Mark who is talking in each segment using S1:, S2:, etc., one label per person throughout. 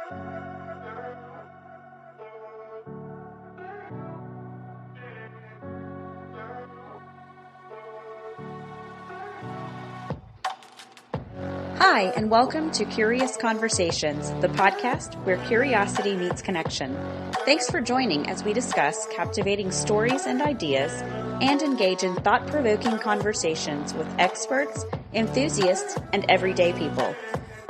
S1: Hi, and welcome to Curious Conversations, the podcast where curiosity meets connection. Thanks for joining as we discuss captivating stories and ideas and engage in thought-provoking conversations with experts, enthusiasts, and everyday people.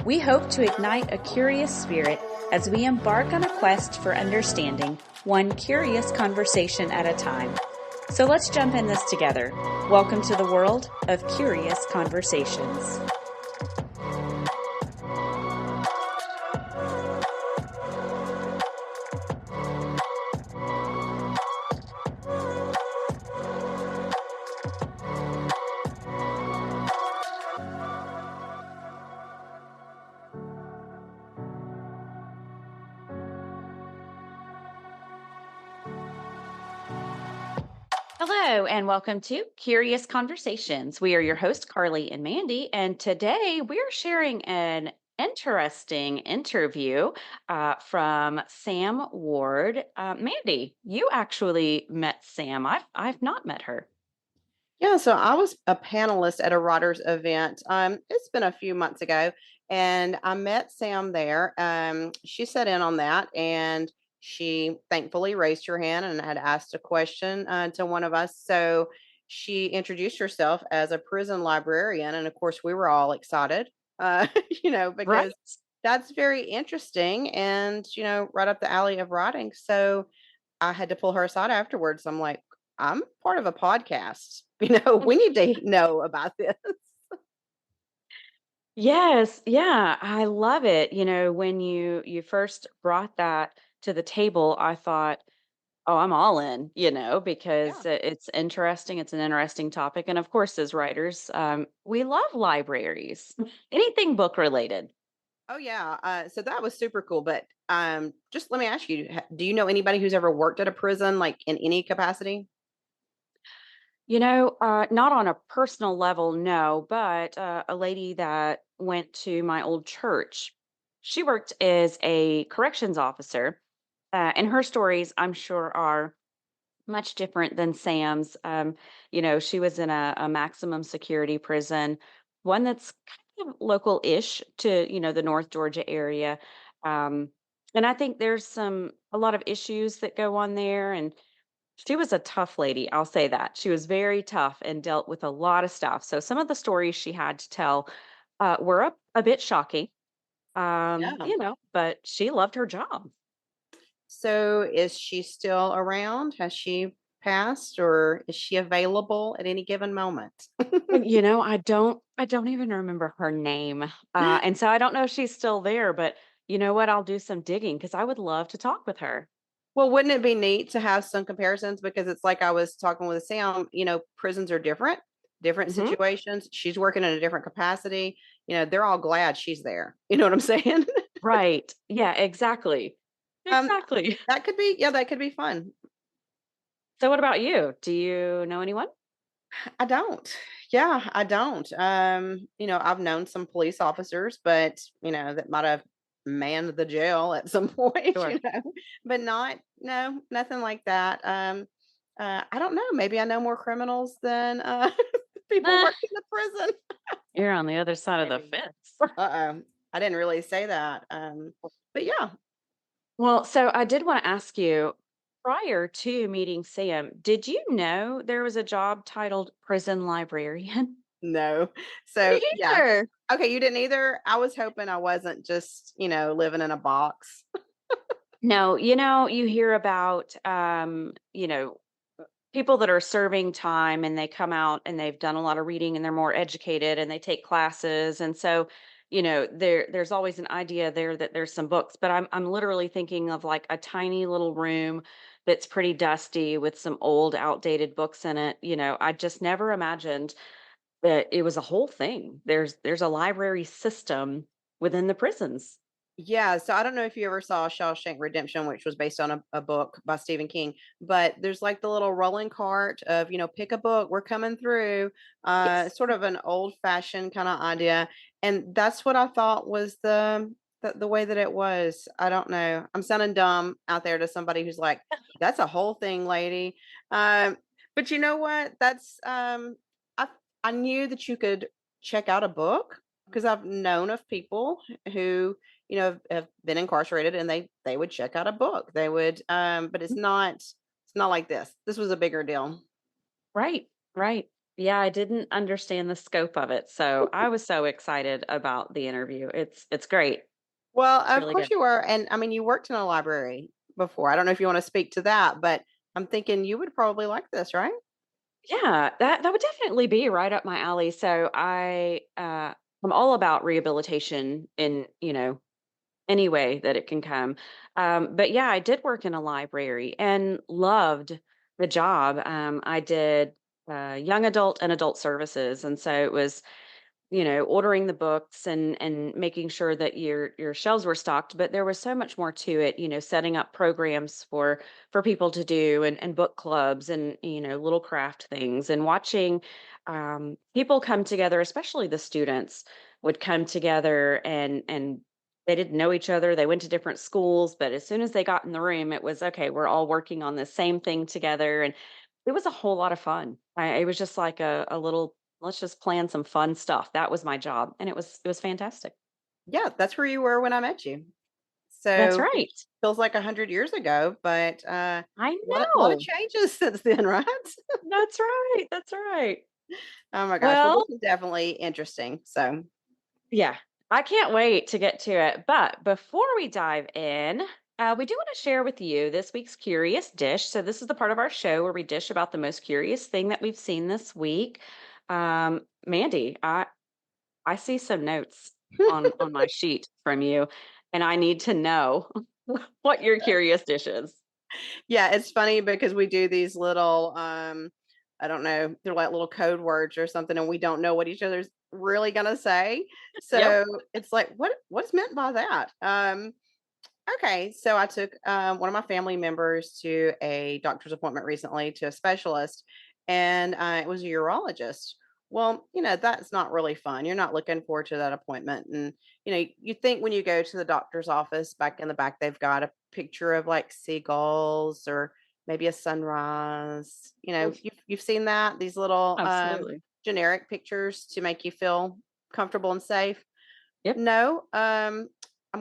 S1: We hope to ignite a curious spirit as we embark on a quest for understanding, one curious conversation at a time. So let's jump in this together. Welcome to the world of Curious Conversations. Hello, and welcome to Curious Conversations. We are your hosts, Carly and Mandy, and today we are sharing an interesting interview from Sam Ward. Mandy, you actually met Sam. I've not met her.
S2: Yeah, so I was a panelist at a writers event. It's been a few months ago, and I met Sam there. She sat in on that, and she thankfully raised her hand and had asked a question to one of us. So she introduced herself as a prison librarian, and of course, we were all excited,
S1: Right.
S2: because that's very interesting and right up the alley of writing. So I had to pull her aside afterwards. I'm like, I'm part of a podcast. We need to know about this.
S1: Yes, yeah, I love it. When you first brought that to the table, I thought, oh, I'm all in,
S2: Yeah.
S1: because it's interesting. It's an interesting topic. And of course, as writers, we love libraries, anything book related.
S2: Oh yeah. So that was super cool. But just let me ask you, do you know anybody who's ever worked at a prison, like in any capacity?
S1: Not on a personal level, no, but a lady that went to my old church, she worked as a corrections officer. And her stories, I'm sure, are much different than Sam's. She was in a maximum security prison, one that's kind of local-ish to, the North Georgia area. Um, and I think there's a lot of issues that go on there. And she was a tough lady, I'll say that. She was very tough and dealt with a lot of stuff. So some of the stories she had to tell were a bit shocking,
S2: Yeah.
S1: but she loved her job.
S2: So is she still around? Has she passed or is she available at any given moment?
S1: And, I don't even remember her name. And so I don't know if she's still there, but you know what? I'll do some digging because I would love to talk with her.
S2: Well, wouldn't it be neat to have some comparisons? Because it's like I was talking with Sam, prisons are different, different
S1: Hmm.
S2: situations. She's working in a different capacity. They're all glad she's there. You know what I'm saying?
S1: Right. Yeah, exactly.
S2: um,
S1: Exactly.
S2: that could be fun.
S1: So what about you? Do you know anyone?
S2: I don't. Yeah, I don't. I've known some police officers, but that might have manned the jail at some point,
S1: Sure.
S2: but no, nothing like that. I don't know. Maybe I know more criminals than people
S1: Nah,
S2: working in the prison.
S1: you're on the other side of the
S2: Maybe.
S1: fence.
S2: Uh-oh. I didn't really say that. But yeah,
S1: Well, so I did want to ask you, prior to meeting Sam, did you know there was a job titled prison librarian?
S2: no. So
S1: Me
S2: yeah.
S1: either.
S2: Okay, you didn't either. I was hoping I wasn't just, living in a box.
S1: No, you hear about people that are serving time and they come out and they've done a lot of reading and they're more educated and they take classes. And so, there's always an idea there that there's some books, but I'm literally thinking of like a tiny little room that's pretty dusty with some old outdated books in it. I just never imagined that it was a whole thing. There's a library system within the prisons.
S2: Yeah, so I don't know if you ever saw Shawshank Redemption, which was based on a book by Stephen King, but there's like the little rolling cart of, pick a book, we're coming through,
S1: Yes.
S2: sort of an old fashioned kind of idea. And that's what I thought was the the way that it was. I don't know. I'm sounding dumb out there to somebody who's like, "That's a whole thing, lady." But you know what? I I knew that you could check out a book because I've known of people who, have been incarcerated and they would check out a book. They would, but it's not like this. This was a bigger deal.
S1: Right, right. Yeah, I didn't understand the scope of it, so I was so excited about the interview. It's great.
S2: Well,
S1: It's
S2: of
S1: really
S2: course
S1: good.
S2: you were, and I mean, you worked in a library before. I don't know if you wanna speak to that, but I'm thinking you would probably like this, right?
S1: Yeah, that would definitely be right up my alley. So I'm all about rehabilitation in, any way that it can come. But yeah, I did work in a library and loved the job. I did young adult and adult services, and so it was ordering the books and making sure that your shelves were stocked, but there was so much more to it, setting up programs for people to do and book clubs and little craft things and watching people come together, especially the students would come together and they didn't know each other. They went to different schools, but as soon as they got in the room, it was okay, we're all working on the same thing together. And it was a whole lot of fun. It was just like a little, let's just plan some fun stuff. That was my job, and it was fantastic.
S2: Yeah, that's where you were when I met you.
S1: That's
S2: So,
S1: right.
S2: feels like 100 years ago, but,
S1: I
S2: lot of
S1: know.
S2: changes since then, right?
S1: That's right, that's right.
S2: Oh my gosh, well, this
S1: Well,
S2: is definitely interesting, so
S1: yeah, I can't wait to get to it, but before we dive in, we do wanna share with you this week's curious dish. So this is the part of our show where we dish about the most curious thing that we've seen this week. Mandy, I see some notes on my sheet from you, and I need to know what your curious dish is.
S2: yeah, it's funny because we do these little, I don't know, they're like little code words or something, and we don't know what each other's really gonna say.
S1: Yep.
S2: So it's like, what's meant by that? Okay, so I took one of my family members to a doctor's appointment recently to a specialist, and it was a urologist. Well, that's not really fun. You're not looking forward to that appointment. And, you think when you go to the doctor's office, back in the back, they've got a picture of like seagulls or maybe a sunrise.
S1: Oof,
S2: You've seen that, these little
S1: absolutely.
S2: generic pictures to make you feel comfortable and safe.
S1: Yep.
S2: No, I'm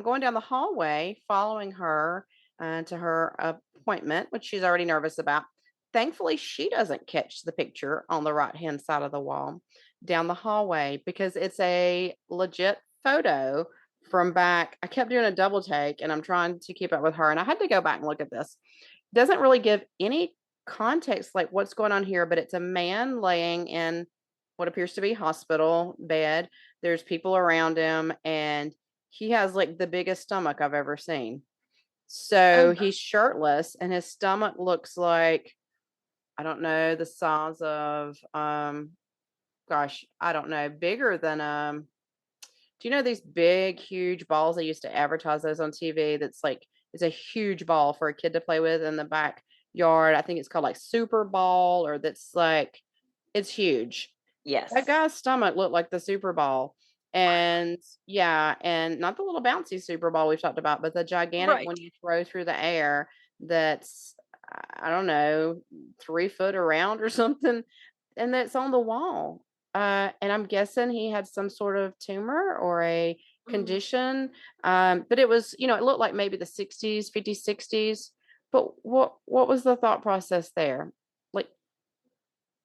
S2: going down the hallway following her to her appointment, which she's already nervous about. Thankfully, she doesn't catch the picture on the right hand side of the wall down the hallway because it's a legit photo from back. I kept doing a double take and I'm trying to keep up with her, and I had to go back and look at this. Doesn't really give any context like what's going on here, but it's a man laying in what appears to be hospital bed. There's people around him, and he has like the biggest stomach I've ever seen. So
S1: Oh,
S2: he's shirtless and his stomach looks like, I don't know, the size of gosh, I don't know, bigger than do you know these big huge balls they used to advertise those on TV, that's like it's a huge ball for a kid to play with in the backyard. I think it's called like Super Ball, or that's like it's huge. That
S1: yes.
S2: guy's stomach looked like the Super Bowl, and yeah, and not the little bouncy Super Bowl we've talked about, but the gigantic
S1: Right.
S2: one you throw through the air that's, I don't know, 3 foot around or something, and that's on the wall. And I'm guessing he had some sort of tumor or a
S1: Mm.
S2: condition, but it was, it looked like maybe the 60s, 50s, 60s, but what was the thought process there? Like,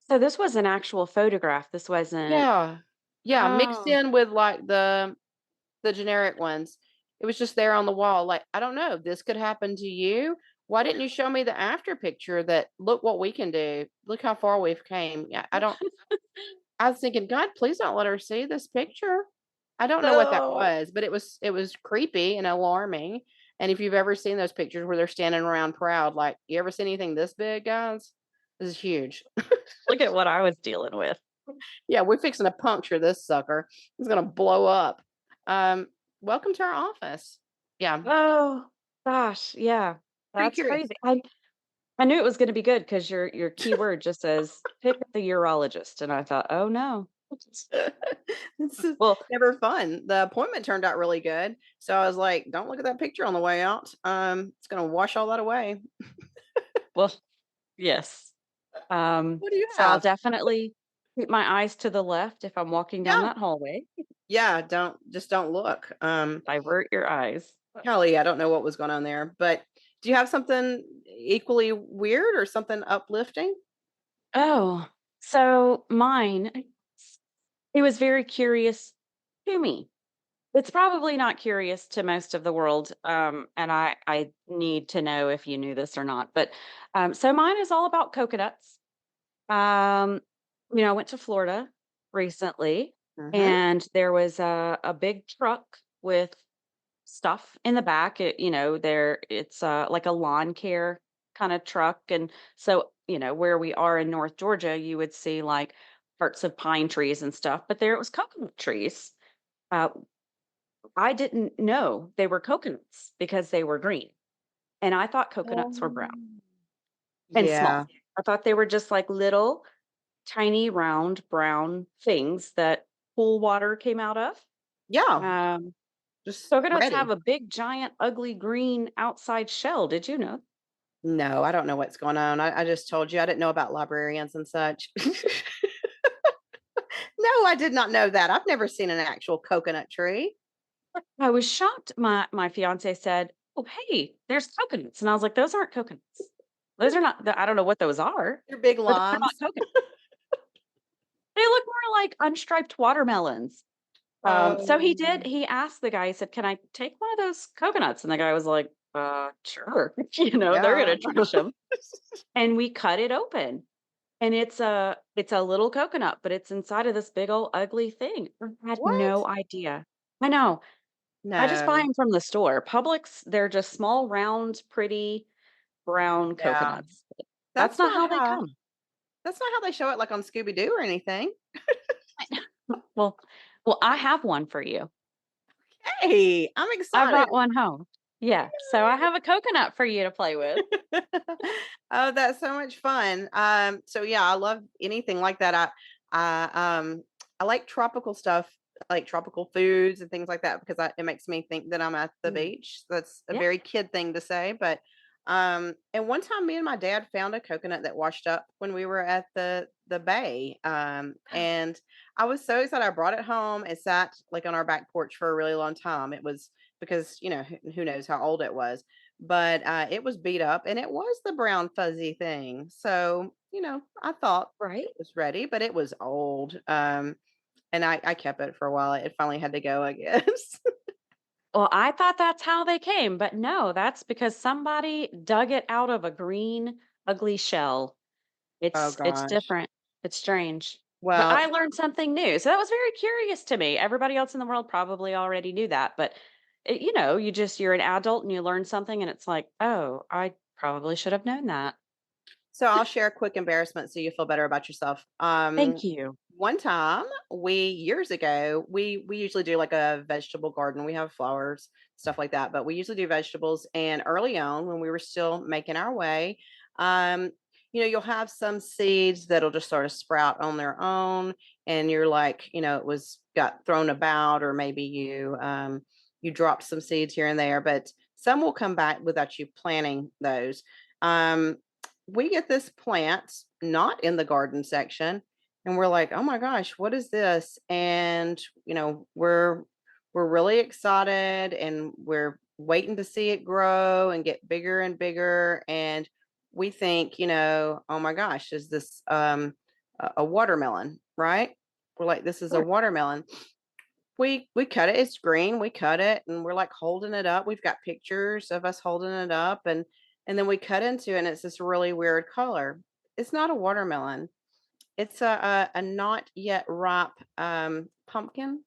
S1: So this was an actual photograph. This wasn't.
S2: yeah. Yeah, mixed
S1: Oh.
S2: in with, like, the generic ones. It was just there on the wall, like, "I don't know, this could happen to you. Why didn't you show me the after picture that, 'Look what we can do. Look how far we've came.'" Yeah, I don't I was thinking, "God, please don't let her see this picture." I don't know what that
S1: No.
S2: was, but it was creepy and alarming, and if you've ever seen those pictures where they're standing around proud, like, "You ever seen anything this big, guys? This is huge."
S1: Look at what I was dealing with.
S2: Yeah, we're fixing to puncture this sucker. It's gonna blow up. Um, welcome to our office. Yeah,
S1: Oh, gosh, yeah.
S2: pretty
S1: That's
S2: curious.
S1: crazy. I knew it was gonna be good because your keyword just says, "Pick the urologist," and I thought, "Oh, no."
S2: It's just
S1: Well,
S2: never fun. The appointment turned out really good, so I was like, "Don't look at that picture on the way out. It's gonna wash all that away."
S1: well, yes.
S2: What do you
S1: So I'll
S2: have?
S1: definitely keep my eyes to the left if I'm walking down
S2: Yeah,
S1: that hallway.
S2: yeah. Don't look.
S1: Divert your eyes.
S2: Golly, I don't know what was going on there, but do you have something equally weird or something uplifting?
S1: Oh, so mine, he was very curious to me. It's probably not curious to most of the world, and I need to know if you knew this or not. But so mine is all about coconuts. Um, I went to Florida recently,
S2: Mhm.
S1: and there was a big truck with stuff in the back. It's like a lawn care kind of truck, and so where we are in North Georgia, you would see like parts of pine trees and stuff, but there it was coconut trees. Uh, I didn't know they were coconuts because they were green, and I thought coconuts were brown
S2: Um,
S1: and
S2: yeah.
S1: small. I thought they were just like little tiny round brown things that pool water came out of.
S2: Yeah,
S1: Um,
S2: just
S1: Coconuts have
S2: ready.
S1: a big, giant, ugly green outside shell. Did you know?
S2: No, I don't know what's going on. I just told you I didn't know about librarians and such. No, I did not know that. I've never seen an actual coconut tree.
S1: I was shocked. My fiance said, "Oh, hey, there's coconuts," and I was like, "Those aren't coconuts. Those are not. I don't know what those are,
S2: They're big
S1: but they're not
S2: limes.
S1: coconuts. They look more like unstriped watermelons." So he did.
S2: Oh,
S1: He asked the guy. He said, "Can I take one of those coconuts?" And the guy was like, Sure." They're
S2: yeah.
S1: gonna trash them. And we cut it open. And it's a little coconut, but it's inside of this big old ugly thing. I had
S2: What?
S1: no idea. I know. I just buy
S2: No.
S1: them from the store. Publix, they're just small, round, pretty brown
S2: Yeah.
S1: coconuts. That's
S2: That's
S1: not
S2: not
S1: how they
S2: how
S1: come.
S2: that's not how they show it like on Scooby Doo or anything.
S1: Well well, I have one for you.
S2: Hey, I'm
S1: I
S2: excited.
S1: brought one home. Yeah, so I have a coconut for you to play with.
S2: Oh, that's so much fun. So yeah, I love anything like that. I like tropical stuff, like tropical foods and things like that because it makes me think that I'm at the
S1: Mm,
S2: beach. That's a
S1: yeah,
S2: very kid thing to say, but and one time me and my dad found a coconut that washed up when we were at the bay. And I was so excited. I brought it home. It sat like on our back porch for a really long time. It was because who knows how old it was, but it was beat up and it was the brown fuzzy thing. So I thought
S1: right?
S2: it was ready, but it was old. And I kept it for a while. It finally had to go, I guess.
S1: Well, I thought that's how they came, but no, that's because somebody dug it out of a green, ugly shell.
S2: Oh
S1: It's
S2: gosh.
S1: different. It's strange. But
S2: Well,
S1: I learned something new. So that was very curious to me. Everybody else in the world probably already knew that, but you're an adult and you learn something and it's like, "Oh, I probably should have known that."
S2: so I'll share a quick embarrassment so you feel better about yourself.
S1: Thank you.
S2: One time we years ago, we usually do like a vegetable garden. We have flowers, stuff like that, but we usually do vegetables. And early on, when we were still making our way, um, you'll have some seeds that'll just sort of sprout on their own, and you're like, it was got thrown about, or maybe you dropped some seeds here and there, but some will come back without you planting those. Um, we get this plant not in the garden section, and we're like, oh my gosh, what is this? And we're really excited, and we're waiting to see it grow and get bigger and bigger. And we think, oh my gosh, is this a watermelon, right? We're like, this is a
S1: Sure.
S2: watermelon. We cut it, it's green, we cut it, and we're like holding it up. We've got pictures of us holding it up, and then we cut into it, and it's this really weird color. It's not a watermelon. It's a not yet ripe pumpkin.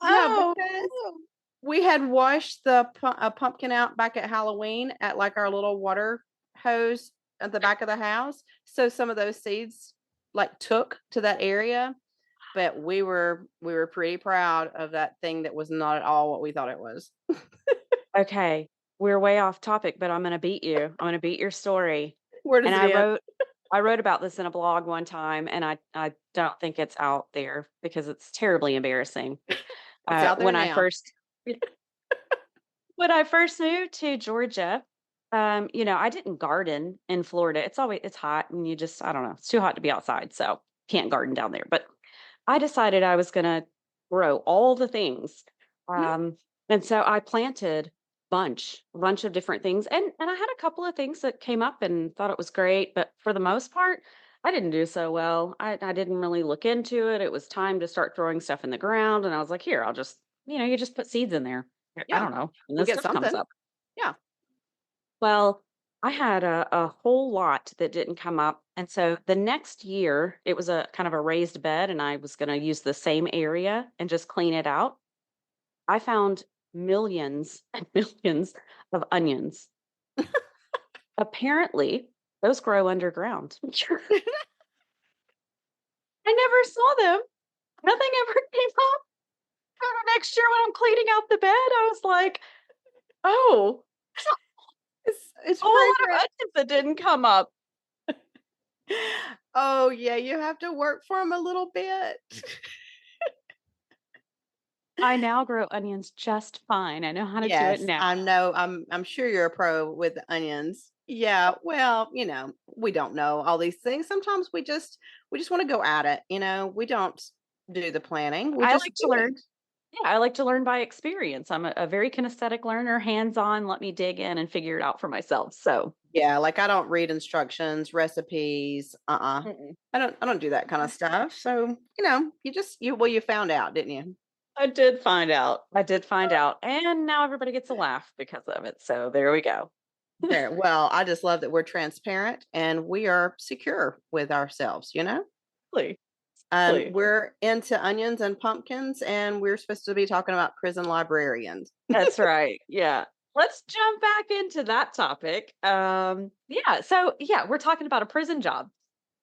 S2: Yeah,
S1: Oh,
S2: because
S1: no.
S2: we had washed the pumpkin out back at Halloween at like our little water hose at the back of the house. So some of those seeds like took to that area, but we were pretty proud of that thing that was not at all what we thought it was.
S1: Okay. We're way off topic, but I'm gonna beat you. I'm gonna beat your story.
S2: Where
S1: And
S2: does it end?
S1: I wrote about this in a blog one time, and I don't think it's out there because it's terribly embarrassing.
S2: It's out there
S1: When I
S2: now.
S1: first when I first moved to Georgia, I didn't garden in Florida. It's hot and you just I don't know, it's too hot to be outside, so can't garden down there. But I decided I was gonna grow all the things.
S2: Mhm.
S1: Um, and so I planted a bunch of different things. And I had a couple of things that came up and thought it was great, but for the most part, I didn't do so well. I didn't really look into it. It was time to start throwing stuff in the ground. And I was like, here, I'll just, you just put seeds in there. I
S2: Yeah,
S1: don't know. And
S2: we
S1: this
S2: get
S1: stuff comes
S2: something.
S1: up.
S2: Yeah.
S1: Well, I had a whole lot that didn't come up. And so the next year, it was a kind of a raised bed, and I was going to use the same area and just clean it out. I found millions and millions of onions. Apparently, those grow underground. I never saw them. Nothing ever came up. So the next year when I'm cleaning out the bed, I was like, oh, it's a
S2: It's
S1: whole lot of
S2: fragrant.
S1: onions that didn't come up.
S2: Oh, yeah, you have to work for them a little bit.
S1: I now grow onions just fine. I know how to do it
S2: Yes,
S1: now.
S2: I know. I'm sure you're a pro with the onions. Yeah, well, we don't know all these things. Sometimes we just want to go at it, We don't do the planning. We
S1: I
S2: just
S1: like to
S2: do
S1: learn.
S2: it.
S1: Yeah, I like to learn by experience. I'm a very kinesthetic learner, hands on, let me dig in and figure it out for myself. So,
S2: Yeah, like I don't read instructions, recipes.
S1: mm-mm.
S2: I don't do that kind of stuff. So, you found out, didn't you?
S1: I did find out. I did find out. And now everybody gets a laugh because of it. So, there we go.
S2: There. Well, I just love that we're transparent and we are secure with ourselves.
S1: Exactly. Exactly.
S2: We're into onions and pumpkins, and we're supposed to be talking about prison librarians.
S1: That's right. Yeah. Let's jump back into that topic. Yeah. So, yeah, we're talking about a prison job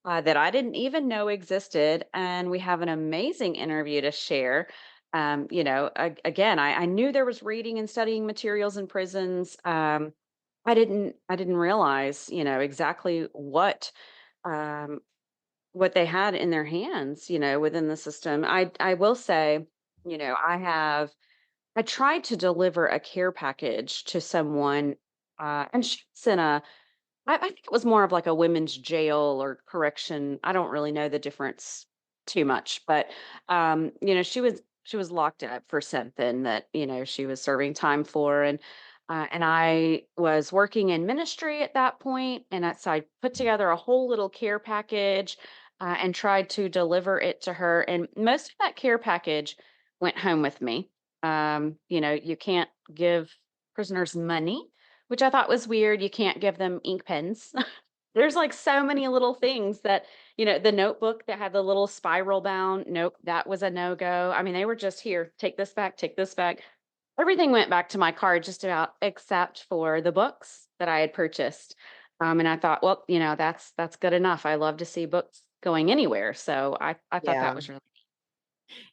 S1: that I didn't even know existed. And we have an amazing interview to share. Again, I knew there was reading and studying materials in prisons. I didn't realize, exactly um, what they had in their hands, within the system. I will say, I tried to deliver a care package to someone, and she was I think it was more of like a women's jail or correction. I don't really know the difference too much, but she was locked up for something that she was serving time for, and I was working in ministry at that point, and so I put together a whole little care package and tried to deliver it to her, and most of that care package went home with me. You can't give prisoners money, which I thought was weird. You can't give them ink pens. There's, like, so many little things that the notebook that had the little spiral bound, nope, that was a no-go. I mean, they were just, "Here, take this back, take this back." Everything went back to my car just about except for the books that I had purchased. And I thought, "Well, that's good enough." I love to see books going anywhere, so I thought that
S2: Yeah.
S1: was really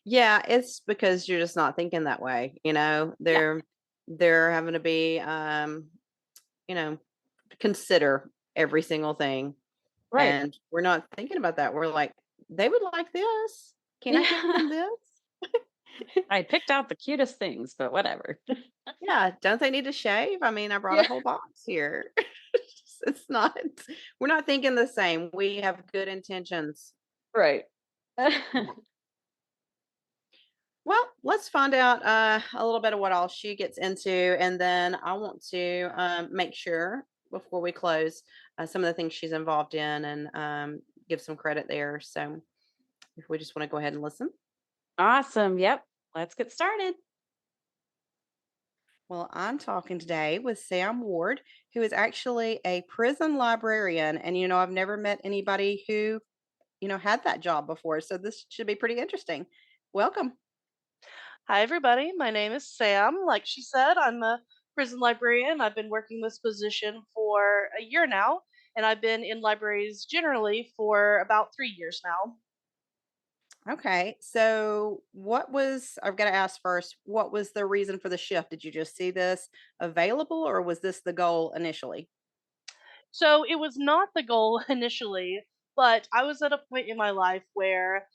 S2: Yeah, it's because you're just not thinking that way.
S1: yeah,
S2: They're having to be you know, consider every single thing.
S1: right.
S2: And we're not thinking about that. We're like, they would like this. Can I give
S1: Yeah.
S2: them this?
S1: I picked out the cutest things, but whatever.
S2: Yeah, don't they need to shave? I mean, I brought a
S1: Yeah,
S2: whole box here. It's not we're not thinking the same. We have good intentions.
S1: right.
S2: Yeah. Well, let's find out a little bit of what all she gets into, and then I want to make sure before we close some of the things she's involved in and give some credit there. So, if we just want to go ahead and listen.
S1: Awesome. Yep. Let's get started.
S2: Well, I'm talking today with Sam Ward, who is actually a prison librarian. And, I've never met anybody who had that job before. So this should be pretty interesting. Welcome.
S3: Hi, everybody. My name is Sam. Like she said, I'm a prison librarian. I've been working this position for a year now, and I've been in libraries generally for about 3 years now.
S2: Okay. So I've got to ask first, what was the reason for the shift? Did you just see this available or was this the goal initially?
S3: So it was not the goal initially, but I was at a point in my life where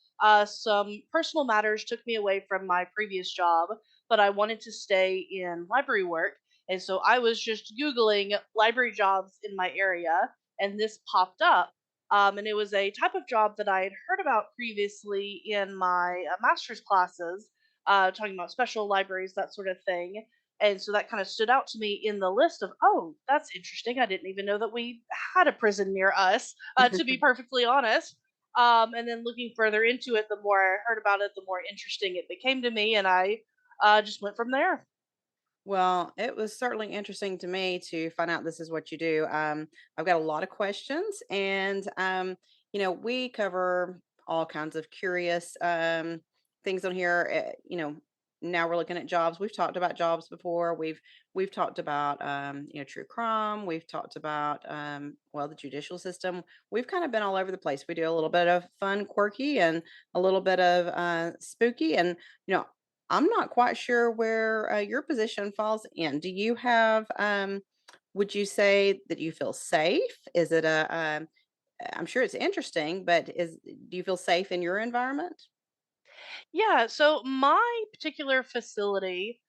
S3: some personal matters took me away from my previous job, but I wanted to stay in library work. And so I was just Googling library jobs in my area, and this popped up. And it was a type of job that I had heard about previously in my master's classes, talking about special libraries, that sort of thing. And so that kind of stood out to me in the list of, oh, that's interesting. I didn't even know that we had a prison near us, to be perfectly honest. And then looking further into it, the more I heard about it, the more interesting it became to me. And I just went from there.
S2: Well, it was certainly interesting to me to find out this is what you do. I've got a lot of questions, and we cover all kinds of curious things on here. Now we're looking at jobs. We've talked about jobs before. We've talked about true crime. We've talked about the judicial system. We've kind of been all over the place. We do a little bit of fun, quirky, and a little bit of spooky, and you know I'm not quite sure where your position falls in. Do you have, would you say that you feel safe? Is it I'm sure it's interesting, but do you feel safe in your environment?
S3: Yeah, so my particular facility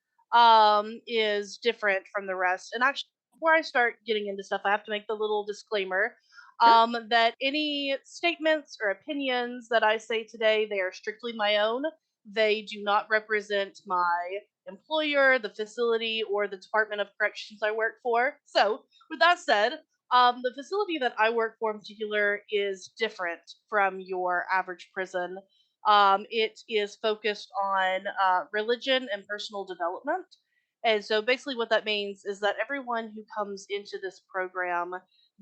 S3: is different from the rest. And actually, before I start getting into stuff, I have to make the little disclaimer
S2: Sure.
S3: that any statements or opinions that I say today, they are strictly my own. They do not represent my employer, the facility, or the Department of Corrections I work for. So, with that said, the facility that I work for in particular is different from your average prison. It is focused on religion and personal development. And so basically, what that means is that everyone who comes into this program,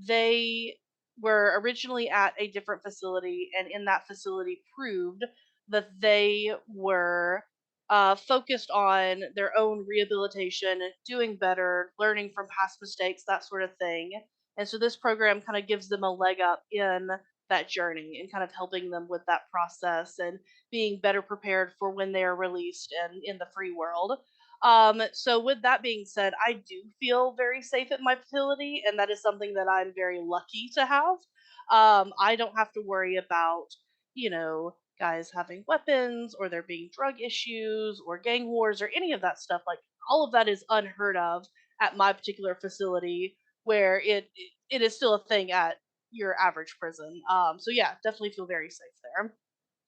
S3: they were originally at a different facility, and in that facility proved that they were focused on their own rehabilitation, doing better, learning from past mistakes, that sort of thing. And so this program kind of gives them a leg up in that journey and kind of helping them with that process and being better prepared for when they are released and in the free world. So with that being said, I do feel very safe at my facility, and that is something that I'm very lucky to have. I don't have to worry about, guys having weapons or there being drug issues or gang wars or any of that stuff. Like all of that is unheard of at my particular facility, where it is still a thing at your average prison. So yeah, definitely feel very safe there.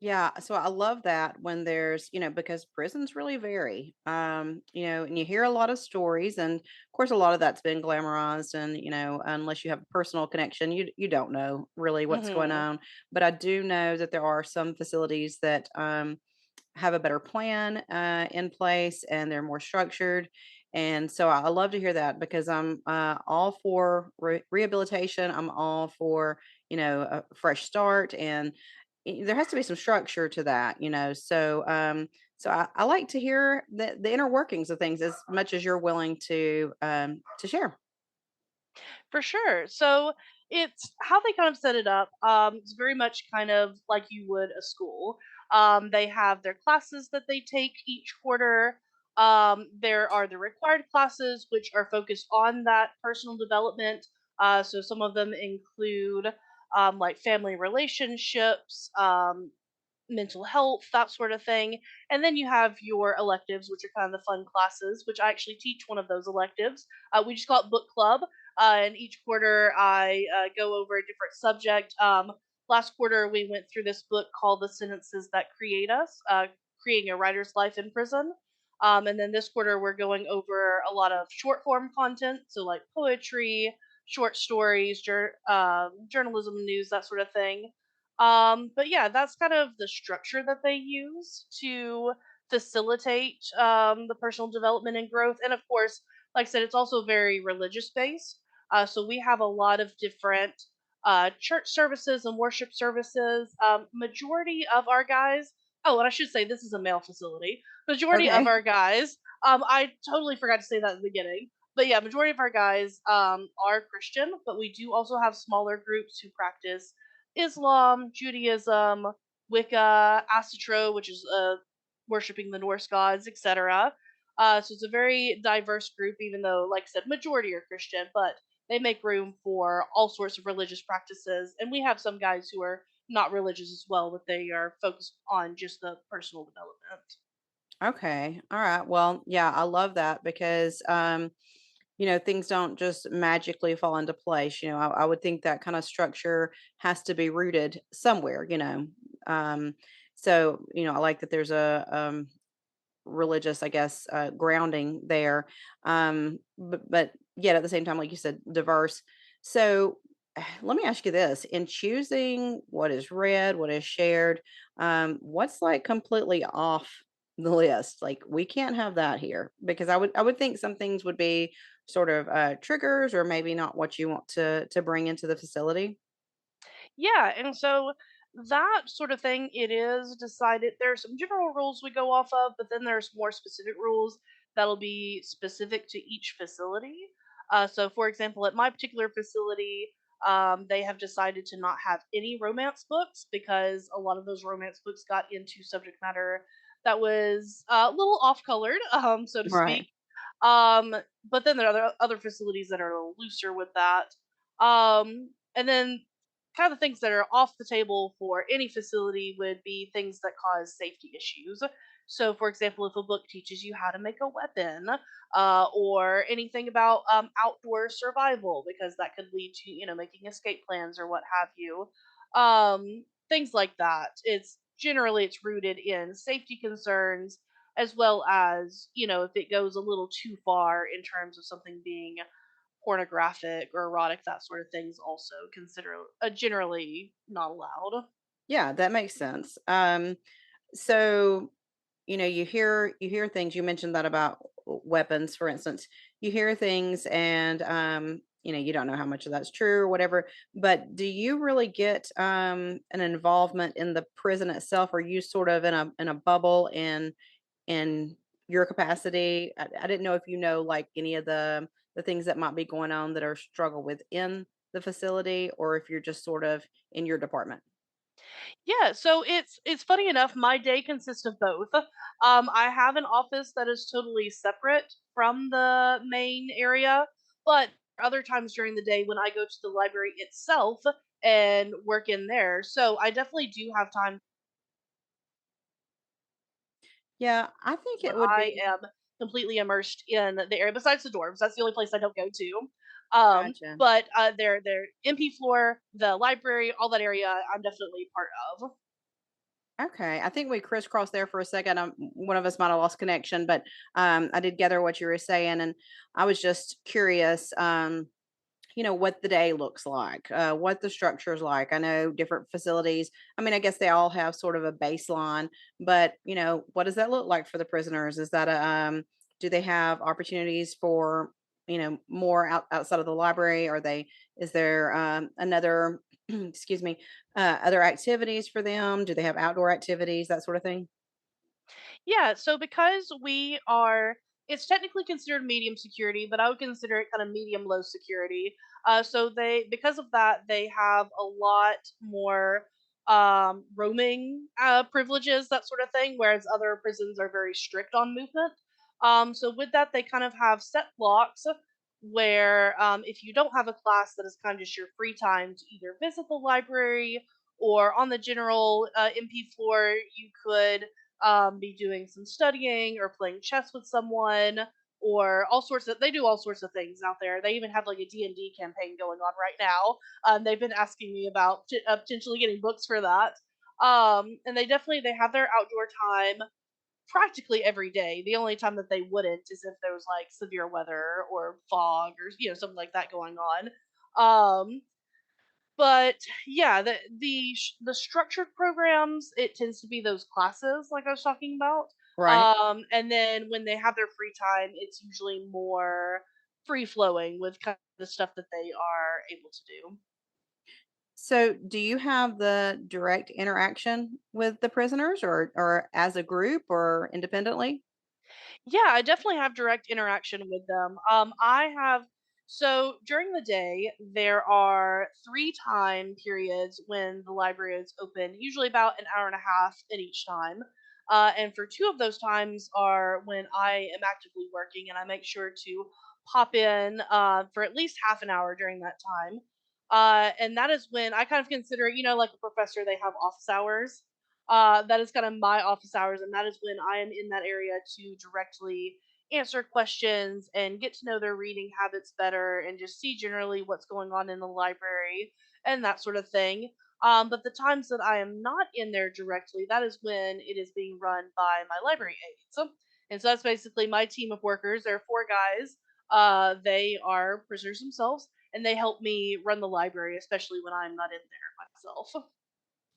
S2: Yeah, so I love that when there's, because prisons really vary. And you hear a lot of stories, and of course a lot of that's been glamorized, and unless you have a personal connection, you don't know really what's going
S3: Hmm.
S2: on. But I do know that there are some facilities that have a better plan in place, and they're more structured. And so I love to hear that, because I'm all for rehabilitation. I'm all for, a fresh start, and there has to be some structure to that, so I like to hear the inner workings of things as much as you're willing to share.
S3: For sure. So it's how they kind of set it up. It's very much kind of like you would a school. They have their classes that they take each quarter. There are the required classes, which are focused on that personal development. So some of them include like family relationships, mental health, that sort of thing. And then you have your electives, which are kind of the fun classes, which I actually teach one of those electives. We just call it book club. And each quarter, I go over a different subject. Last quarter, we went through this book called The Sentences That Create Us, Creating a Writer's Life in Prison. And then this quarter, we're going over a lot of short form content, so like poetry, short stories, journalism, news, that sort of thing. But yeah, that's kind of the structure that they use to facilitate the personal development and growth. And of course, like I said, it's also very religious based. So we have a lot of different church services and worship services. Majority of our guys, oh, and I should say this is a male facility. Majority of
S2: Okay.
S3: our guys, I totally forgot to say that at the beginning. But yeah, majority of our guys are Christian, but we do also have smaller groups who practice Islam, Judaism, Wicca, Asatro, which is worshiping the Norse gods, etc. So it's a very diverse group, even though, like I said, majority are Christian. But they make room for all sorts of religious practices. And we have some guys who are not religious as well, but they are focused on just the personal development.
S2: Okay. All right. Well, yeah, I love that because things don't just magically fall into place. I would think that kind of structure has to be rooted somewhere. Um, so, I like that there's a religious, I guess, grounding there. But yet at the same time, like you said, diverse. So let me ask you this: in choosing what is read, what is shared, what's like completely off the list? Like we can't have that here because I would think some things would be sort of triggers or maybe not what you want to bring into the facility.
S3: Yeah, and so that sort of thing, it is decided. There are some general rules we go off of, but then there's more specific rules that'll be specific to each facility. So, for example, at my particular facility, they have decided to not have any romance books because a lot of those romance books got into subject matter that was a little off colored, so to
S2: Right.
S3: speak. Um, but then there are other facilities that are a little looser with that. And then kind of the things that are off the table for any facility would be things that cause safety issues. So, for example, if a book teaches you how to make a weapon, or anything about outdoor survival, because that could lead to making escape plans or what have you, things like that. It's rooted in safety concerns as well as if it goes a little too far in terms of something being pornographic or erotic, that sort of thing's also consider generally not allowed.
S2: Yeah, that makes sense. So you hear things. You mentioned that about weapons, for instance. You hear things, and you don't know how much of that's true or whatever. But do you really get an involvement in the prison itself? Or are you sort of in a bubble in your capacity? I didn't know if you know like any of the things that might be going on that are struggle within the facility, or if you're just sort of in your department.
S3: Yeah, so it's funny enough, my day consists of both. I have an office that is totally separate from the main area, but other times during the day when I go to the library itself and work in there. So I definitely do have time
S2: Yeah, I think
S3: when
S2: it would
S3: I
S2: be.
S3: am completely immersed in the area besides the dorms. That's the only place I don't go to.
S2: Gotcha.
S3: But their MP floor, the library, all that area, I'm definitely part of.
S2: Okay, I think we crisscrossed there for a second. One of us might have lost connection, but I did gather what you were saying, and I was just curious. What the day looks like, what the structure is like. I know different facilities. I mean, I guess they all have sort of a baseline, but what does that look like for the prisoners? Is that do they have opportunities for more outside of the library? Are they? Is there another? Excuse me, other activities for them? Do they have outdoor activities, that sort of thing?
S3: Yeah, so because we are, it's technically considered medium security, but I would consider it kind of medium low security. So because of that, they have a lot more roaming privileges, that sort of thing, whereas other prisons are very strict on movement. So with that, they kind of have set blocks where if you don't have a class that is kind of just your free time to either visit the library or on the general MP floor, you could be doing some studying or playing chess with someone or all sorts of, they do all sorts of things out there. They even have like a D&D campaign going on right now. They've been asking me about potentially getting books for that. And they have their outdoor time practically every day. The only time that they wouldn't is if there was like severe weather or fog or something like that going on. Um, but yeah, the structured programs, it tends to be those classes like I was talking about.
S2: Right.
S3: And then when they have their free time, it's usually more free flowing with kind of the stuff that they are able to do.
S2: So, do you have the direct interaction with the prisoners, or as a group or independently?
S3: Yeah, I definitely have direct interaction with them. I have so during the day there are three time periods when the library is open, usually about an hour and a half at each time. And for two of those times are when I am actively working, and I make sure to pop in for at least half an hour during that time. And that is when I kind of consider it, like a professor, they have office hours. That is kind of my office hours, and that is when I am in that area to directly answer questions and get to know their reading habits better and just see generally what's going on in the library and that sort of thing. But the times that I am not in there directly, that is when it is being run by my library aides. And so that's basically my team of workers. There are four guys. They are prisoners themselves, and they help me run the library, especially when I'm not in there myself.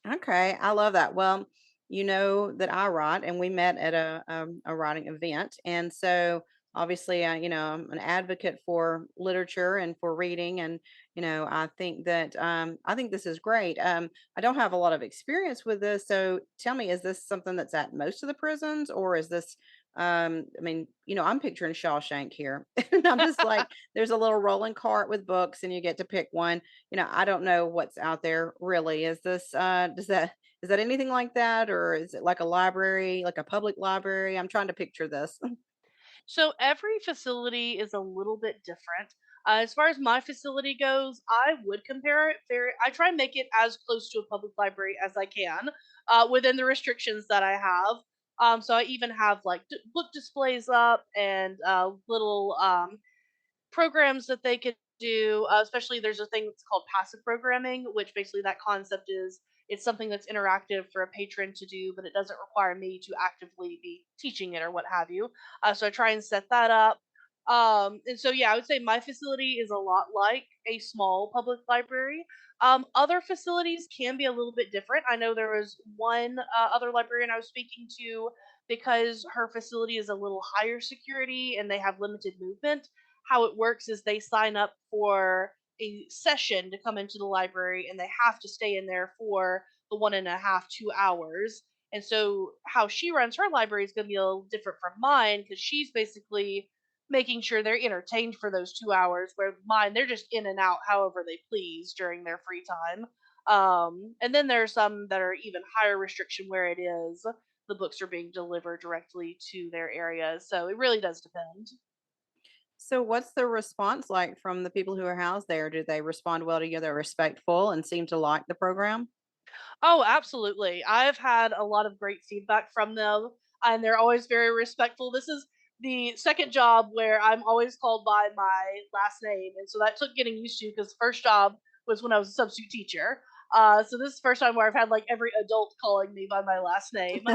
S2: Okay, I love that. Well, you know that I write, and we met at a writing event, and so obviously, I'm an advocate for literature and for reading, and I think that I think this is great. I don't have a lot of experience with this, so tell me, is this something that's at most of the prisons, or is this? I mean, I'm picturing Shawshank here, and I'm just like, there's a little rolling cart with books, and you get to pick one. I don't know what's out there really. Is this is that anything like that, or is it like a library, like a public library? I'm trying to picture this.
S3: So every facility is a little bit different. As far as my facility goes, I would compare it very. I try and make it as close to a public library as I can, within the restrictions that I have. So I even have like book displays up and little programs that they could do, especially there's a thing that's called passive programming, which basically that concept is it's something that's interactive for a patron to do, but it doesn't require me to actively be teaching it or what have you. So I try and set that up. And so, yeah, I would say my facility is a lot like a small public library. Other facilities can be a little bit different. I know there was one other librarian I was speaking to because her facility is a little higher security and they have limited movement. How it works is they sign up for a session to come into the library and they have to stay in there for the 1.5, 2 hours. And so how she runs her library is going to be a little different from mine because she's basically making sure they're entertained for those 2 hours, where mine, they're just in and out however they please during their free time. And then there are some that are even higher restriction where it is the books are being delivered directly to their areas. So it really does depend.
S2: So, what's the response like from the people who are housed there? Do they respond well to you? They're respectful and seem to like the program.
S3: Oh, absolutely. I've had a lot of great feedback from them, and they're always very respectful. This is the second job where I'm always called by my last name, and so that took getting used to because the first job was when I was a substitute teacher. So this is the first time where I've had like every adult calling me by my last name.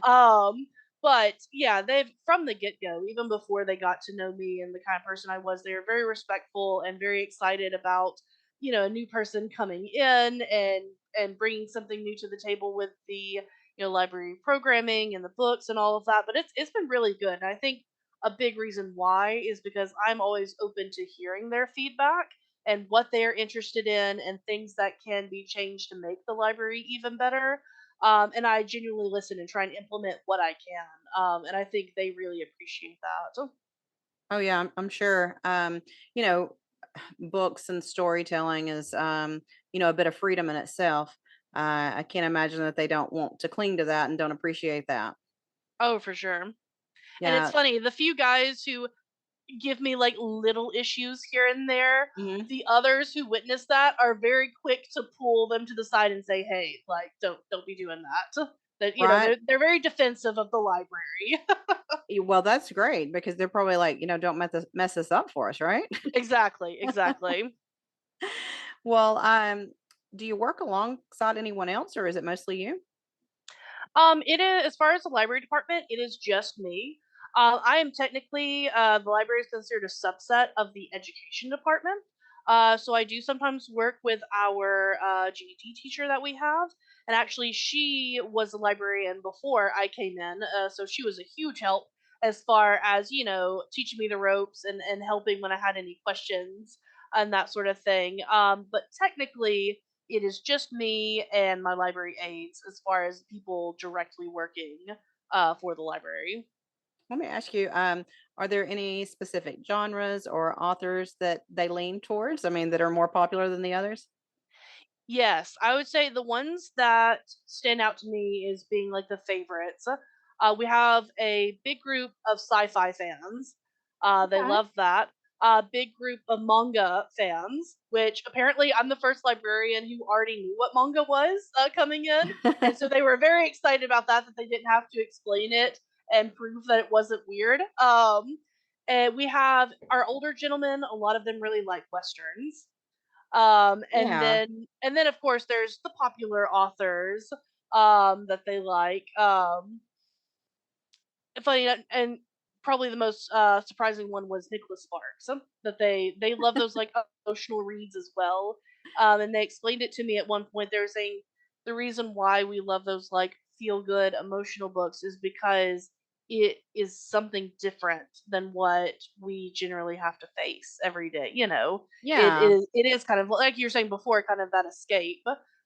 S3: Um, but yeah, they've from the get go, even before they got to know me and the kind of person I was, they were very respectful and very excited about a new person coming in and bringing something new to the table with the library programming and the books and all of that. But it's been really good. And I think a big reason why is because I'm always open to hearing their feedback and what they're interested in and things that can be changed to make the library even better. And I genuinely listen and try and implement what I can. And I think they really appreciate that.
S2: Oh yeah, I'm sure. You know, books and storytelling is a bit of freedom in itself. I can't imagine that they don't want to cling to that and don't appreciate that.
S3: Oh, for sure. And it's
S2: Yeah.
S3: funny, the few guys who give me like little issues here and there,
S2: Mhm.
S3: the others who witness that are very quick to pull them to the side and say, "Hey, like don't be doing that." That
S2: Right.
S3: they're very defensive of the library.
S2: Well, that's great because they're probably like, don't mess this up for us, right?
S3: Exactly, exactly.
S2: Well, do you work alongside anyone else, or is it mostly you?
S3: It is as far as the library department, it is just me. I am technically the library is considered a subset of the education department. So I do sometimes work with our GED teacher that we have, and actually she was a librarian before I came in, so she was a huge help as far as teaching me the ropes and helping when I had any questions and that sort of thing. But technically it is just me and my library aides as far as people directly working for the library.
S2: Let me ask you, are there any specific genres or authors that they lean towards? I mean, that are more popular than the others?
S3: Yes, I would say the ones that stand out to me is being like the favorites. We have a big group of sci-fi fans. They
S1: Okay.
S3: love that. A big group of manga fans, which apparently I'm the first librarian who already knew what manga was coming in, and so they were very excited about that. That they didn't have to explain it and prove that it wasn't weird. And we have our older gentlemen. A lot of them really like westerns.
S2: Yeah.
S3: And then of course there's the popular authors that they like. Funny and probably the most surprising one was Nicholas Sparks. That they love those like emotional reads as well. And they explained it to me at one point. They were saying the reason why we love those like feel good emotional books is because it is something different than what we generally have to face every day. You know,
S2: Yeah.
S3: it is kind of like you were saying before, kind of that escape.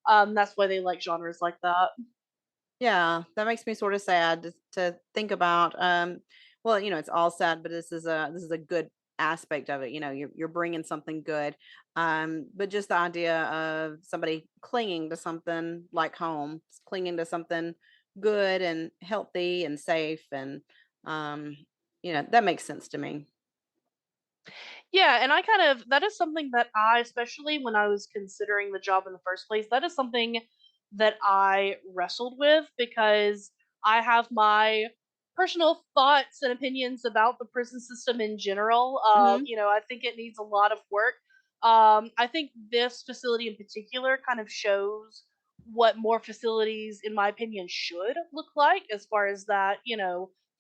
S3: That's why they like genres like that.
S2: Yeah, that makes me sort of sad to think about. Well, it's all sad, but this is a good aspect of it. You're bringing something good. But just the idea of somebody clinging to something like home, clinging to something good and healthy and safe, and um, that makes sense to me.
S3: Yeah, and I kind of that is something that I, especially when I was considering the job in the first place, that is something that I wrestled with because I have my personal thoughts and opinions about the prison system in general.
S2: Hmm.
S3: I think it needs a lot of work. I think this facility in particular kind of shows what more facilities, in my opinion, should look like as far as that,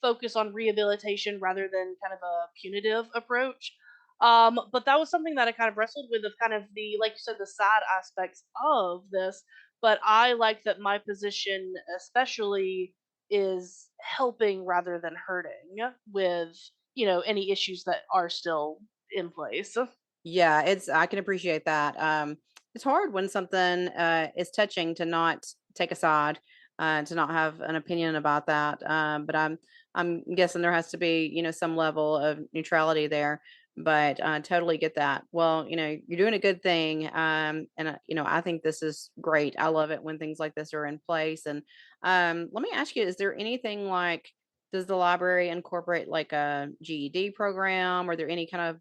S3: focus on rehabilitation rather than kind of a punitive approach. But that was something that I kind of wrestled with, of kind of the, like you said, the sad aspects of this. But I like that my position, especially, is helping rather than hurting with, any issues that are still in place.
S2: Yeah, I can appreciate that. It's hard when something is touching to not take a side, to not have an opinion about that. But I'm guessing there has to be, some level of neutrality there. But totally get that. Well, you're doing a good thing, and I think this is great. I love it when things like this are in place. And let me ask you: is there anything like? Does the library incorporate like a GED program? Are there any kind of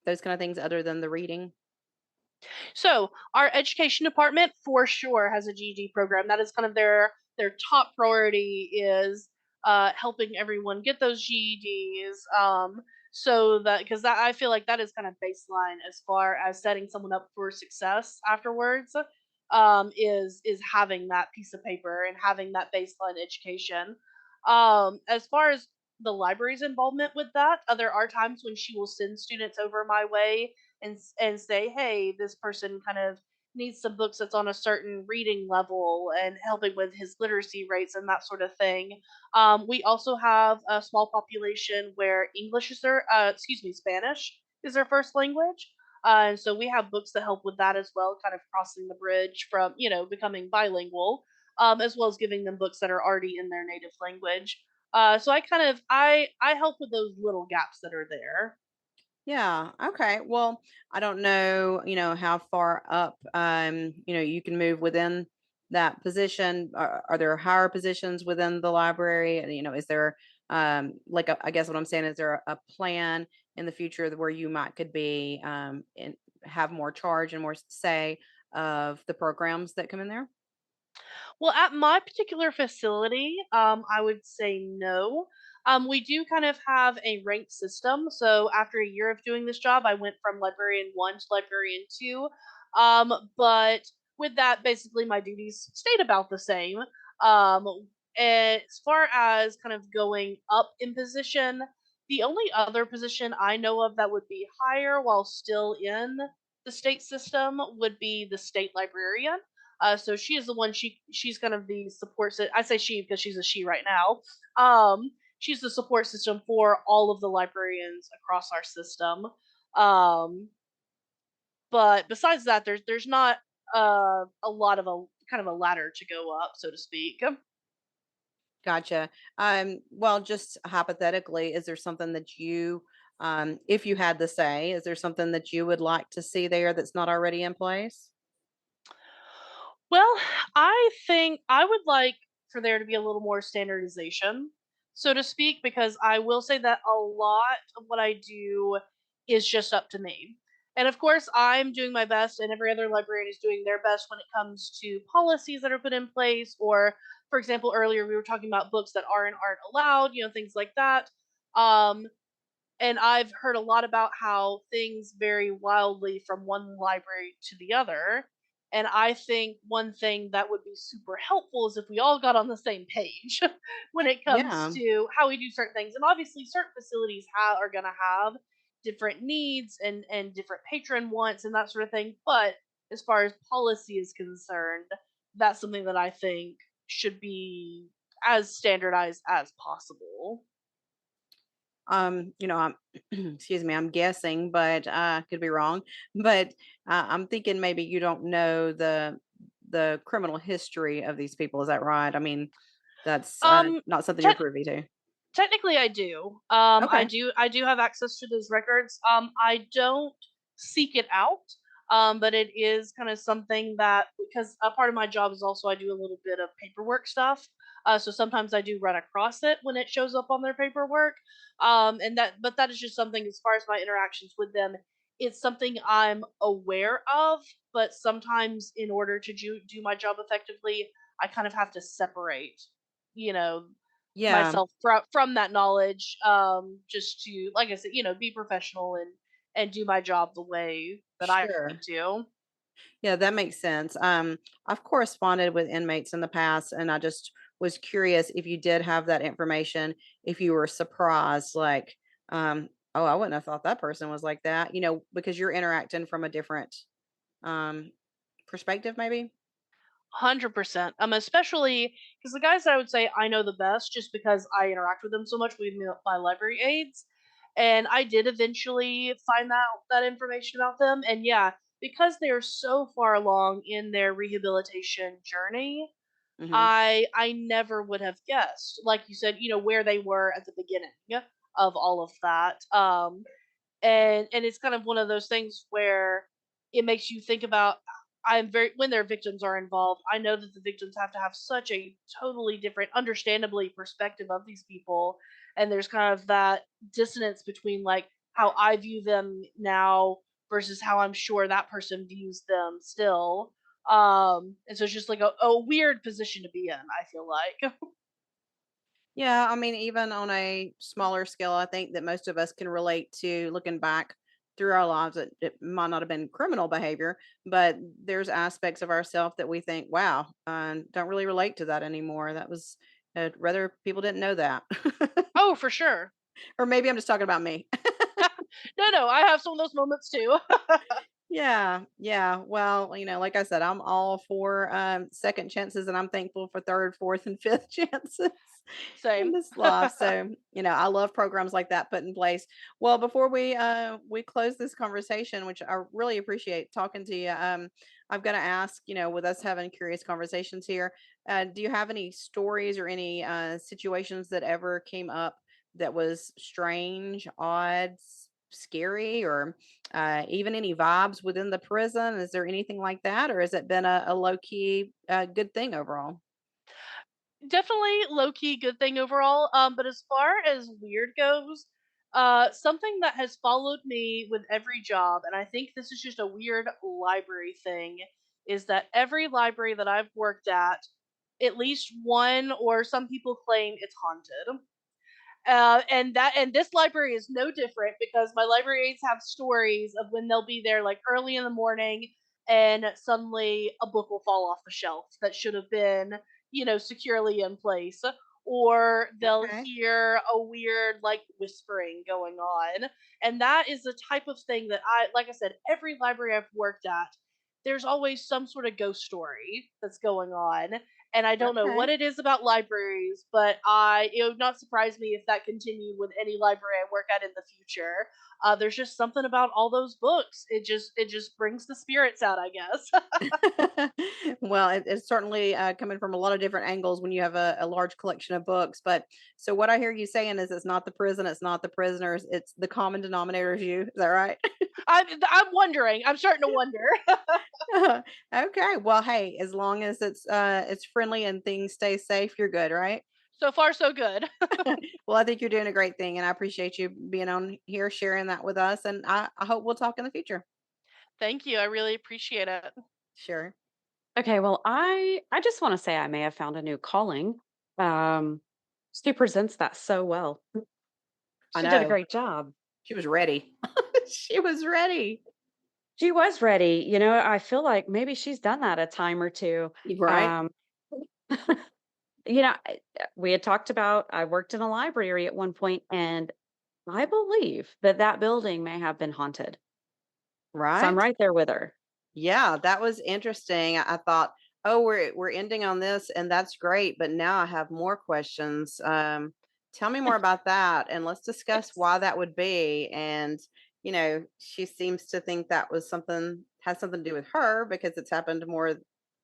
S2: those kind of things other than the reading?
S3: So our education department for sure has a GED program. That is kind of their top priority is helping everyone get those GEDs. So that because that I feel like that is kind of baseline as far as setting someone up for success afterwards. Is having that piece of paper and having that baseline education. As far as the library's involvement with that, there are times when she will send students over my way and say, "Hey, this person kind of needs some books that's on a certain reading level and helping with his literacy rates and that sort of thing." We also have a small population where Spanish is their first language. And so we have books that help with that as well, kind of crossing the bridge from, becoming bilingual, as well as giving them books that are already in their native language. So I help with those little gaps that are there.
S2: Yeah. Okay. Well, I don't know, how far up, you can move within that position. Are there higher positions within the library? And, is there, like, I guess what I'm saying is there a plan in the future where you might could be, and have more charge and more say of the programs that come in there?
S3: Well, at my particular facility, I would say no. We do kind of have a ranked system. So after a year of doing this job, I went from librarian one to librarian two. But with that, basically my duties stayed about the same. As far as kind of going up in position, the only other position I know of that would be higher while still in the state system would be the state librarian. So she is the one. She's kind of the support. I say she because she's a she right now. She's the support system for all of the librarians across our system. Um, but besides that, there's not a lot of a kind of a ladder to go up, so to speak.
S2: Gotcha. Well, just hypothetically, is there something that you, if you had the say, is there something that you would like to see there that's not already in place?
S3: Well, I think I would like for there to be a little more standardization. so to speak, because I will say that a lot of what I do is just up to me. And of course, I'm doing my best, and every other librarian is doing their best when it comes to policies that are put in place. Or, for example, earlier we were talking about books that are and aren't allowed, things like that. Um, and I've heard a lot about how things vary wildly from one library to the other. And I think one thing that would be super helpful is if we all got on the same page when it comes
S2: Yeah.
S3: to how we do certain things. And obviously, certain facilities are going to have different needs and different patron wants and that sort of thing. But as far as policy is concerned, that's something that I think should be as standardized as possible.
S2: I'm excuse me, I'm guessing, but could be wrong. But I'm thinking maybe you don't know the criminal history of these people. Is that right? I mean, that's
S3: Um,
S2: not something you're privy to.
S3: Technically, I do.
S2: Okay.
S3: I do have access to those records. I don't seek it out. But it is kind of something that, because a part of my job is also I do a little bit of paperwork stuff. So sometimes I do run across it when it shows up on their paperwork. But that is just something, as far as my interactions with them, it's something I'm aware of. But sometimes, in order to do my job effectively, I kind of have to separate, you know,
S2: Yeah,
S3: myself from that knowledge, just to, like I said, be professional and do my job the way that I need
S2: sure.
S3: to.
S2: Yeah, that makes sense. I've corresponded with inmates in the past, and I just was curious if you did have that information, if you were surprised, like, oh, I wouldn't have thought that person was like that, because you're interacting from a different um, perspective, maybe.
S3: 100%. Especially because the guys that I would say I know the best, just because I interact with them so much with my library aides, and I did eventually find that information about them. And yeah, because they are so far along in their rehabilitation journey,
S2: Hmm.
S3: I never would have guessed, like you said, where they were at the beginning of all of that. And it's kind of one of those things where it makes you think about, I'm very when their victims are involved, I know that the victims have to have such a totally different, understandably, perspective of these people. And there's kind of that dissonance between, like, how I view them now versus how I'm sure that person views them still. And so it's just like a weird position to be in, I feel like.
S2: Yeah, I mean, even on a smaller scale, I think that most of us can relate to looking back through our lives. It might not have been criminal behavior, but there's aspects of ourselves that we think, wow, don't really relate to that anymore. That was, rather people didn't know that.
S3: Oh, for sure.
S2: Or maybe I'm just talking about me.
S3: No, I have some of those moments too.
S2: Yeah, yeah. Well, like I said, I'm all for second chances, and I'm thankful for third, fourth, and fifth chances in
S3: Same.
S2: this life. So, I love programs like that put in place. Well, before we close this conversation, which I really appreciate talking to you, I've got to ask, with us having curious conversations here, do you have any stories or any situations that ever came up that was strange, odd, scary, or even any vibes within the prison? Is there anything like that, or has it been a low key good thing overall?
S3: Definitely low key good thing overall. But as far as weird goes, something that has followed me with every job, and I think this is just a weird library thing, is that every library that I've worked at least one, or some people claim it's haunted. And this library is no different, because my library aides have stories of when they'll be there like early in the morning, and suddenly a book will fall off the shelf that should have been, securely in place. Or they'll
S2: Okay.
S3: hear a weird, like, whispering going on. And that is the type of thing that like I said, every library I've worked at, there's always some sort of ghost story that's going on. And I don't know what
S2: Okay.
S3: it is about libraries, but it would not surprise me if that continued with any library I work at in the future. There's just something about all those books. It just brings the spirits out, I guess.
S2: Well, it's certainly coming from a lot of different angles when you have a large collection of books. But so what I hear you saying is it's not the prison, it's not the prisoners, it's the common denominator is you. Is that right?
S3: I'm wondering. I'm starting to wonder.
S2: Okay. Well, hey, as long as it's friendly and things stay safe, you're good, right?
S3: So far, so good.
S2: Well, I think you're doing a great thing, and I appreciate you being on here sharing that with us. And I hope we'll talk in the future.
S3: Thank you. I really appreciate it.
S2: Sure.
S1: Okay, well, I just want to say I may have found a new calling. Um, she presents that so well.
S2: I
S1: She did a
S2: know.
S1: great job.
S2: She was ready. She was ready.
S1: She was ready. I feel like maybe she's done that a time or two.
S2: Right?
S1: Um, we had talked about I worked in a library at one point, and I believe that that building may have been haunted. So I'm
S2: Right?
S1: right there with her.
S2: Yeah, that was interesting. I thought, oh, we're ending on this, and that's great. But now I have more questions. Tell me more about that, and let's discuss
S1: Yes.
S2: why that would be. And she seems to think that was something has something to do with her because it's happened more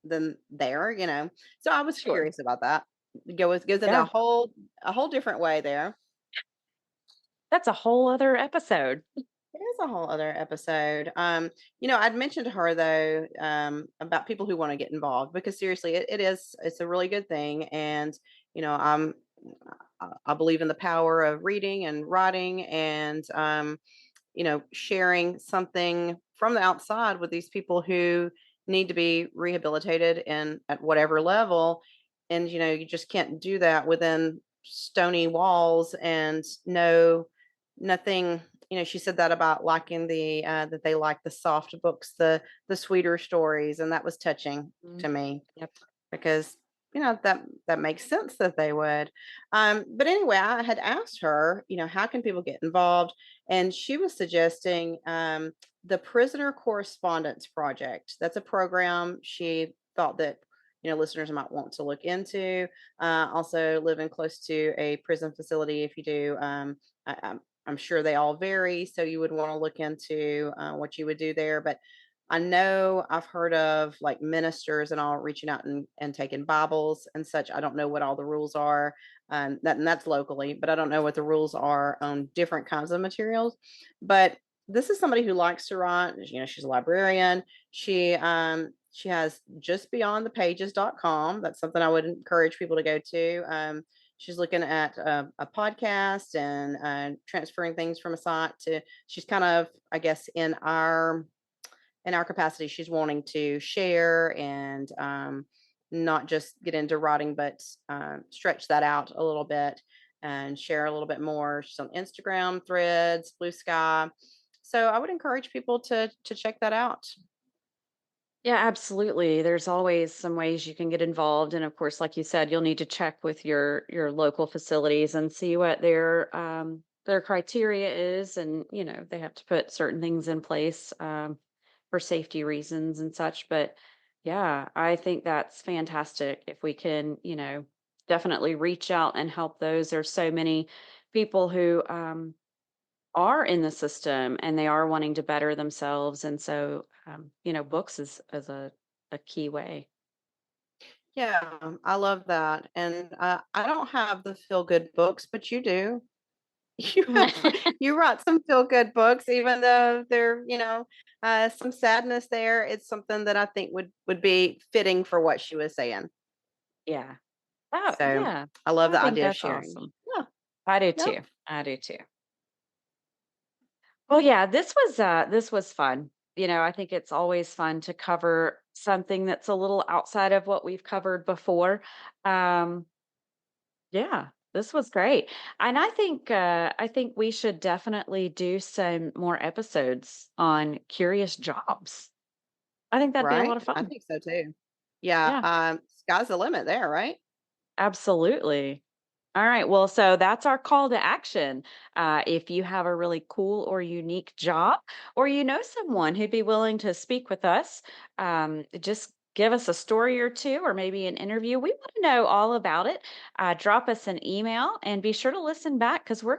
S2: than there. So I was
S1: Sure.
S2: curious about that. Goes into
S1: Yeah.
S2: a whole different way there.
S1: That's a whole other episode.
S2: It is a whole other episode. I'd mentioned to her though, about people who want to get involved because seriously, it's a really good thing. And, I believe in the power of reading and writing and, sharing something from the outside with these people who need to be rehabilitated and at whatever level. And, you just can't do that within stony walls and nothing. She said that about liking that they like the soft books, the sweeter stories. And that was touching
S1: Mm,
S2: to me
S1: yep.
S2: because that makes sense that they would. But anyway, I had asked her, how can people get involved, and she was suggesting the Prisoner Correspondence Project. That's a program she thought that listeners might want to look into. Also, living close to a prison facility, if you do, I'm sure they all vary, so you would want to look into what you would do there. But I know I've heard of like ministers and all reaching out and taking Bibles and such. I don't know what all the rules are. And that's locally, but I don't know what the rules are on different kinds of materials. But this is somebody who likes to write. She's a librarian. She has justbeyondthepages.com. That's something I would encourage people to go to. She's looking at a podcast and transferring things from a site to. She's kind of, I guess, in our capacity, she's wanting to share and not just get into writing, but stretch that out a little bit and share a little bit more. She's on Instagram, Threads, Blue Sky. So I would encourage people to check that out.
S1: Yeah, absolutely. There's always some ways you can get involved, and of course, like you said, you'll need to check with your local facilities and see what their criteria is, and they have to put certain things in place for safety reasons and such. But yeah, I think that's fantastic if we can, definitely reach out and help those. There's so many people who are in the system and they are wanting to better themselves. And so, books is a key way.
S2: Yeah, I love that. And I don't have the feel good books, but you do. You you write some feel good books, even though there, some sadness there. It's something that I think would be fitting for what she was saying.
S1: Yeah. Oh,
S2: So
S1: yeah.
S2: I love
S1: I
S2: the
S1: think
S2: idea of
S1: that's
S2: sharing.
S1: awesome.
S2: Yeah.
S1: I do
S2: Yep.
S1: too. I do too. Well, yeah, this was fun. I think it's always fun to cover something that's a little outside of what we've covered before. Um, Yeah, this was great. And I think we should definitely do some more episodes on curious jobs. I think that'd be a lot
S2: Right.
S1: of
S2: I
S1: fun.
S2: think so too. Yeah.
S1: Yeah,
S2: Sky's the limit there, right?
S1: absolutely. All right. Well, so that's our call to action. If you have a really cool or unique job, or you know someone who'd be willing to speak with us, just give us a story or two, or maybe an interview. We want to know all about it. Drop us an email and be sure to listen back because we're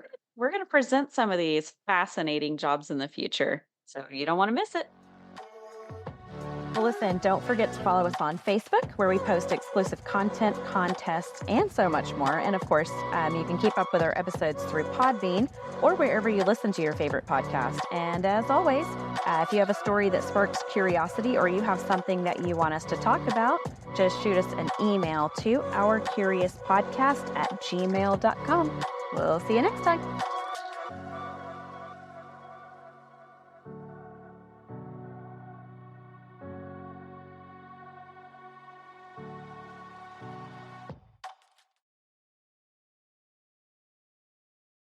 S1: gonna present some of these fascinating jobs in the future. So you don't want to miss it.
S4: Well, listen, don't forget to follow us on Facebook, where we post exclusive content, contests, and so much more. And of course, you can keep up with our episodes through Podbean or wherever you listen to your favorite podcast. And as always, if you have a story that sparks curiosity or you have something that you want us to talk about, just shoot us an email to ourcuriouspodcast@gmail.com. We'll see you next time.